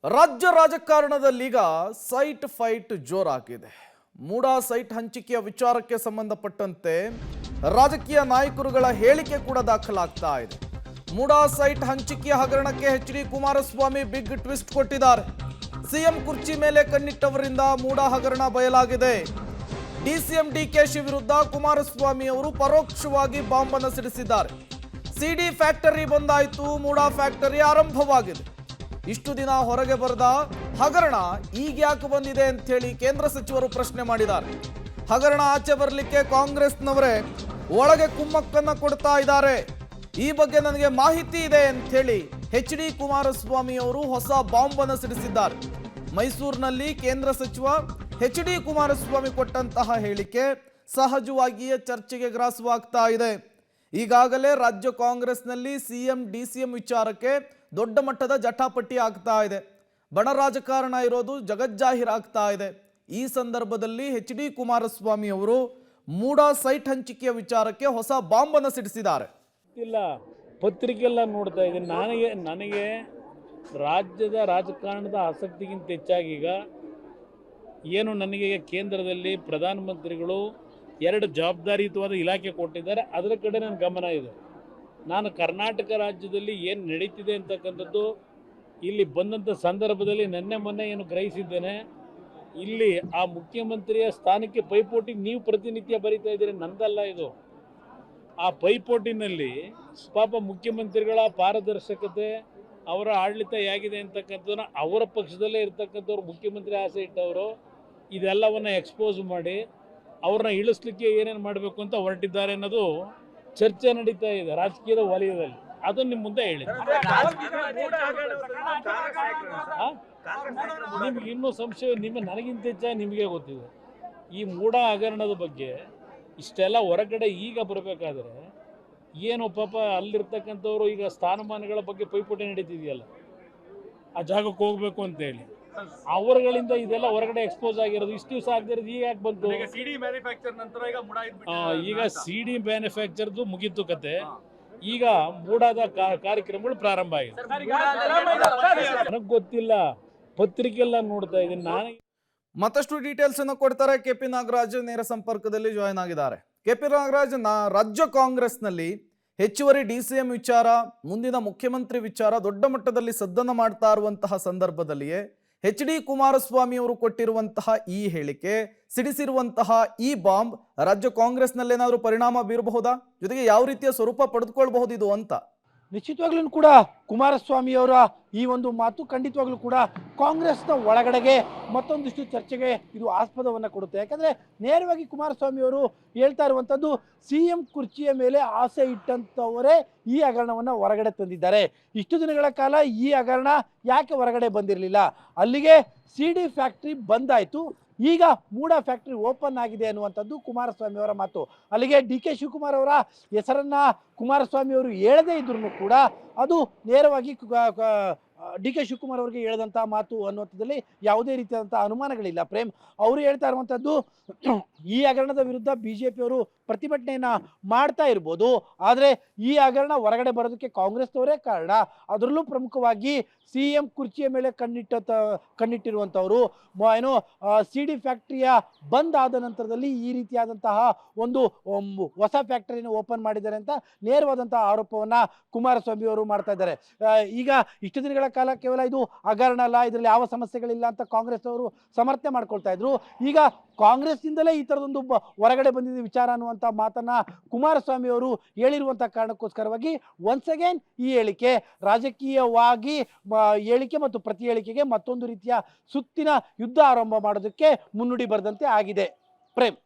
ರಾಜ್ಯ ರಾಜಕಾರಣದಲ್ಲೀಗ site fight ಜೋರಾಗಿದೆ. MUDA site ಹಂಚಿಕೆಯ ವಿಚಾರಕ್ಕೆ ಸಂಬಂಧಪಟ್ಟಂತೆ ರಾಜಕೀಯ ನಾಯಕರುಗಳ ಹೇಳಿಕೆ ಕೂಡ ದಾಖಲಾಗ್ತಾ ಇದೆ. ಮೂಡಾ ಸೈಟ್ ಹಂಚಿಕೆಯ ಹಗರಣಕ್ಕೆ ಎಚ್.ಡಿ. ಕುಮಾರಸ್ವಾಮಿ ಬಿಗ್ ಟ್ವಿಸ್ಟ್ ಕೊಟ್ಟಿದ್ದಾರೆ. ಸಿಎಂ ಕುರ್ಚಿ ಮೇಲೆ ಕಣ್ಣಿಟ್ಟವರಿಂದ ಮೂಡಾ ಹಗರಣ ಬಯಲಾಗಿದೆ. ಡಿಸಿಎಂ ಡಿಕೆಶಿ ವಿರುದ್ಧ ಕುಮಾರಸ್ವಾಮಿ ಅವರು ಪರೋಕ್ಷವಾಗಿ ಬಾಂಬ್ ಅನ್ನು ಸಿಡಿಸಿದ್ದಾರೆ. ಸಿಡಿ ಫ್ಯಾಕ್ಟರಿ ಬಂದಾಯಿತು, ಮೂಡಾ ಫ್ಯಾಕ್ಟರಿ ಆರಂಭವಾಗಿದೆ. ಇಷ್ಟು ದಿನ ಹೊರಗೆ ಬರದ ಹಗರಣ ಈಗ ಯಾಕೆ ಬಂದಿದೆ ಅಂತ ಹೇಳಿ ಕೇಂದ್ರ ಸಚಿವರು ಪ್ರಶ್ನೆ ಮಾಡಿದ್ದಾರೆ. ಹಗರಣ ಆಚೆ ಬರಲಿಕ್ಕೆ ಕಾಂಗ್ರೆಸ್ನವರೇ ಒಳಗೆ ಕುಮ್ಮಕ್ಕನ್ನ ಕೊಡ್ತಾ ಇದ್ದಾರೆ. ಈ ಬಗ್ಗೆ ನನಗೆ ಮಾಹಿತಿ ಇದೆ ಅಂತ ಹೇಳಿ ಎಚ್.ಡಿ. ಕುಮಾರಸ್ವಾಮಿ ಅವರು ಹೊಸ ಬಾಂಬ್ ಅನ್ನು ಸಿಡಿಸಿದ್ದಾರೆ. ಮೈಸೂರಿನಲ್ಲಿ ಕೇಂದ್ರ ಸಚಿವ ಎಚ್.ಡಿ. ಕುಮಾರಸ್ವಾಮಿ ಕೊಟ್ಟಂತಹ ಹೇಳಿಕೆ ಸಹಜವಾಗಿಯೇ ಚರ್ಚೆಗೆ ಗ್ರಾಸವಾಗ್ತಾ ಇದೆ. ಈಗಾಗಲೇ ರಾಜ್ಯ ಕಾಂಗ್ರೆಸ್ನಲ್ಲಿ ಸಿಎಂ ಡಿಸಿಎಂ ವಿಚಾರಕ್ಕೆ ದೊಡ್ಡ ಮಟ್ಟದ ಜಟಾಪಟಿ ಆಗ್ತಾ ಇದೆ. ಬಣ ರಾಜಕಾರಣ ಇರೋದು ಜಗಜ್ಜಾಹೀರಾಗ್ತಾ ಇದೆ. ಈ ಸಂದರ್ಭದಲ್ಲಿ ಎಚ್.ಡಿ. ಕುಮಾರಸ್ವಾಮಿ ಅವರು ಮೂಡಾ ಸೈಟ್ ಹಂಚಿಕೆಯ ವಿಚಾರಕ್ಕೆ ಹೊಸ ಬಾಂಬ್ ಅನ್ನು ಸಿಡಿಸಿದ್ದಾರೆ. ಇಲ್ಲ, ಪತ್ರಿಕೆಲ್ಲ ನೋಡ್ತಾ ಇದ್ದೀನಿ. ನನಗೆ ರಾಜ್ಯದ ರಾಜಕಾರಣದ ಆಸಕ್ತಿಗಿಂತ ಹೆಚ್ಚಾಗಿ ಈಗ ಏನು ನನಗೆ ಕೇಂದ್ರದಲ್ಲಿ ಪ್ರಧಾನಮಂತ್ರಿಗಳು 2 ಜವಾಬ್ದಾರಿಯುತವಾದ ಇಲಾಖೆ ಕೊಟ್ಟಿದ್ದಾರೆ, ಅದರ ಕಡೆ ನನ್ನ ಗಮನ ಇದೆ. ನಾನು ಕರ್ನಾಟಕ ರಾಜ್ಯದಲ್ಲಿ ಏನು ನಡೀತಿದೆ ಅಂತಕ್ಕಂಥದ್ದು ಇಲ್ಲಿ ಬಂದಂಥ ಸಂದರ್ಭದಲ್ಲಿ ಮೊನ್ನೆ ಏನು ಗ್ರಹಿಸಿದ್ದೇನೆ. ಇಲ್ಲಿ ಆ ಮುಖ್ಯಮಂತ್ರಿಯ ಸ್ಥಾನಕ್ಕೆ ಪೈಪೋಟಿ ನೀವು ಪ್ರತಿನಿತ್ಯ ಬರೀತಾ ಇದ್ದೀರಿ, ನಂದಲ್ಲ ಇದು. ಆ ಪೈಪೋಟಿನಲ್ಲಿ ಪಾಪ ಮುಖ್ಯಮಂತ್ರಿಗಳ ಪಾರದರ್ಶಕತೆ, ಅವರ ಆಡಳಿತ ಹೇಗಿದೆ ಅಂತಕ್ಕಂಥದ್ದನ್ನ ಅವರ ಪಕ್ಷದಲ್ಲೇ ಇರ್ತಕ್ಕಂಥವ್ರು ಮುಖ್ಯಮಂತ್ರಿ ಆಸೆ ಇಟ್ಟವರು ಇದೆಲ್ಲವನ್ನು ಎಕ್ಸ್ಪೋಸ್ ಮಾಡಿ ಅವ್ರನ್ನ ಇಳಿಸ್ಲಿಕ್ಕೆ ಏನೇನು ಮಾಡಬೇಕು ಅಂತ ಹೊರಟಿದ್ದಾರೆ ಅನ್ನೋದು ಚರ್ಚೆ ನಡೀತಾ ಇದೆ ರಾಜಕೀಯದ ವಲಯದಲ್ಲಿ. ಅದನ್ನು ನಿಮ್ಮ ಮುಂದೆ ಹೇಳಿ. ನಿಮ್ಗೆ ಇನ್ನೂ ಸಂಶಯ, ನನಗಿಂತ ಹೆಚ್ಚಾಗಿ ನಿಮಗೆ ಗೊತ್ತಿದೆ. ಈ ಮೂಡಾ ಹಗರಣದ ಬಗ್ಗೆ ಇಷ್ಟೆಲ್ಲ ಹೊರಗಡೆ ಈಗ ಬರಬೇಕಾದ್ರೆ ಏನು ಪಾಪ ಅಲ್ಲಿರ್ತಕ್ಕಂಥವ್ರು ಈಗ ಸ್ಥಾನಮಾನಗಳ ಬಗ್ಗೆ ಪೈಪೋಟಿ ನಡೀತಿದೆಯಲ್ಲ, ಆ ಜಾಗಕ್ಕೆ ಹೋಗ್ಬೇಕು ಅಂತೇಳಿ ಅವರುಗಳಿಂದ ಇದೆಲ್ಲ ಹೊರಗಡೆ ಎಕ್ಸ್ಪೋಸ್ ಆಗಿರೋದು. ಇಷ್ಟು ದಿವಸ ಆಗದಿರೋದು ಈಗ ಯಾಕೆ ಬಂತು? ಈಗ ಸಿಡಿ ಮ್ಯಾನುಫ್ಯಾಕ್ಚರ್ದು ಮುಗೀತು ಕತೆ. ಈಗ ಮೂಡಾದ ಕಾರ್ಯಕ್ರಮಗಳು ಪ್ರಾರಂಭ ಆಗಿದೆ. ನನಗೆ ಗೊತ್ತಿಲ್ಲ, ಪತ್ರಿಕೆಲ್ಲ ನೋಡ್ತಾ ಇದ್ದೀನಿ ನಾನು. ಮತ್ತಷ್ಟು ಡೀಟೇಲ್ಸ್ ಅನ್ನು ಕೊಡ್ತಾರೆ ಕೆಪಿ ನಾಗರಾಜ್ ನೇರ ಸಂಪರ್ಕದಲ್ಲಿ ಜಾಯ್ನ್ ಆಗಿದ್ದಾರೆ. ಕೆಪಿ ನಾಗರಾಜ್, ರಾಜ್ಯ ಕಾಂಗ್ರೆಸ್ನಲ್ಲಿ ಹೆಚ್ಚುವರಿ ಡಿಸಿಎಂ ವಿಚಾರ, ಮುಂದಿನ ಮುಖ್ಯಮಂತ್ರಿ ವಿಚಾರ ದೊಡ್ಡ ಮಟ್ಟದಲ್ಲಿ ಸದ್ದನ್ನು ಮಾಡ್ತಾ ಇರುವಂತಹ ಸಂದರ್ಭದಲ್ಲಿಯೇ ಎಚ್.ಡಿ. ಕುಮಾರಸ್ವಾಮಿ ಅವರು ಕೊಟ್ಟಿರುವಂತಹ ಈ ಹೇಳಿಕೆ, ಸಿಡಿಸಿರುವಂತಹ ಈ ಬಾಂಬ್ ರಾಜ್ಯ ಕಾಂಗ್ರೆಸ್ನಲ್ಲೇನಾದರೂ ಪರಿಣಾಮ ಬೀರಬಹುದಾ? ಜೊತೆಗೆ ಯಾವ ರೀತಿಯ ಸ್ವರೂಪ ಪಡೆದುಕೊಳ್ಬಹುದು ಇದು ಅಂತ? ನಿಶ್ಚಿತವಾಗ್ಲೂ ಕೂಡ ಕುಮಾರಸ್ವಾಮಿ ಅವರ ಈ ಒಂದು ಮಾತು ಖಂಡಿತವಾಗ್ಲೂ ಕೂಡ ಕಾಂಗ್ರೆಸ್ನ ಒಳಗಡೆಗೆ ಮತ್ತೊಂದಿಷ್ಟು ಚರ್ಚೆಗೆ ಇದು ಆಸ್ಪದವನ್ನು ಕೊಡುತ್ತೆ. ಯಾಕಂದರೆ ನೇರವಾಗಿ ಕುಮಾರಸ್ವಾಮಿ ಅವರು ಹೇಳ್ತಾ ಇರುವಂಥದ್ದು, ಸಿಎಂ ಕುರ್ಚಿಯ ಮೇಲೆ ಆಸೆ ಇಟ್ಟಂಥವರೇ ಈ ಹಗರಣವನ್ನು ಹೊರಗಡೆ ತಂದಿದ್ದಾರೆ. ಇಷ್ಟು ದಿನಗಳ ಕಾಲ ಈ ಹಗರಣ ಯಾಕೆ ಹೊರಗಡೆ ಬಂದಿರಲಿಲ್ಲ? ಅಲ್ಲಿಗೆ ಸಿಡಿ ಫ್ಯಾಕ್ಟ್ರಿ ಬಂದಾಯಿತು, ಈಗ ಮೂಡಾ ಫ್ಯಾಕ್ಟ್ರಿ ಓಪನ್ ಆಗಿದೆ ಅನ್ನುವಂಥದ್ದು ಕುಮಾರಸ್ವಾಮಿ ಅವರ ಮಾತು. ಅಲ್ಲಿಗೆ ಡಿ.ಕೆ. ಶಿವಕುಮಾರ್ ಅವರ ಹೆಸರನ್ನ ಕುಮಾರಸ್ವಾಮಿ ಅವರು ಹೇಳದೇ ಇದ್ರೂ ಕೂಡ ಅದು ನೇರವಾಗಿ ಡಿ.ಕೆ. ಶಿವಕುಮಾರ್ ಅವರಿಗೆ ಹೇಳಿದಂಥ ಮಾತು ಅನ್ನುವಂಥದ್ದಲ್ಲಿ ಯಾವುದೇ ರೀತಿಯಾದಂಥ ಅನುಮಾನಗಳಿಲ್ಲ. ಪ್ರೇಮ್ ಅವರು ಹೇಳ್ತಾ ಇರುವಂಥದ್ದು, ಈ ಹಗರಣದ ವಿರುದ್ಧ ಬಿಜೆಪಿಯವರು ಪ್ರತಿಭಟನೆಯನ್ನು ಮಾಡ್ತಾ ಇರ್ಬೋದು, ಆದರೆ ಈ ಹಗರಣ ಹೊರಗಡೆ ಬರೋದಕ್ಕೆ ಕಾಂಗ್ರೆಸ್ನವರೇ ಕಾರಣ. ಅದರಲ್ಲೂ ಪ್ರಮುಖವಾಗಿ ಸಿಎಂ ಕುರ್ಚಿಯ ಮೇಲೆ ಕಣ್ಣಿಟ್ಟಿರುವಂಥವರು, ಏನು ಸಿಡಿ ಫ್ಯಾಕ್ಟ್ರಿಯ ಬಂದ್ ಆದ ನಂತರದಲ್ಲಿ ಈ ರೀತಿಯಾದಂತಹ ಒಂದು ಹೊಸ ಫ್ಯಾಕ್ಟರಿಯನ್ನು ಓಪನ್ ಮಾಡಿದ್ದಾರೆ ಅಂತ ನೇರವಾದಂತಹ ಆರೋಪವನ್ನು ಕುಮಾರಸ್ವಾಮಿ ಅವರು ಮಾಡ್ತಾ ಇದ್ದಾರೆ. ಈಗ ಇಷ್ಟು ದಿನಗಳ ಕಾಲ ಕೇವಲ ಇದು ಹಗರಣ ಅಲ್ಲ, ಇದರಲ್ಲಿ ಯಾವ ಸಮಸ್ಯೆಗಳಿಲ್ಲ ಅಂತ ಕಾಂಗ್ರೆಸ್ ಅವರು ಸಮರ್ಥನೆ ಮಾಡ್ಕೊಳ್ತಾ ಇದ್ರು. ಈಗ ಕಾಂಗ್ರೆಸ್ನಿಂದಲೇ ಈ ಥರದೊಂದು ಹೊರಗಡೆ ಬಂದಿದ್ದ ವಿಚಾರ ಅನ್ನುವಂಥ ಮಾತನ್ನ ಕುಮಾರಸ್ವಾಮಿ ಅವರು ಹೇಳಿರುವಂಥ ಕಾರಣಕ್ಕೋಸ್ಕರವಾಗಿ ಒನ್ಸ್ ಅಗೇನ್ ಈ ಹೇಳಿಕೆ ರಾಜಕೀಯವಾಗಿ ಹೇಳಿಕೆ ಮತ್ತು ಪ್ರತಿ ಹೇಳಿಕೆಗೆ ಮತ್ತೊಂದು ರೀತಿಯ ಸುತ್ತಿನ ಯುದ್ಧ ಆರಂಭ ಮಾಡೋದಕ್ಕೆ ಮುನ್ನುಡಿ ಬರೆದಂತೆ ಆಗಿದೆ. ಪ್ರೇಮ್.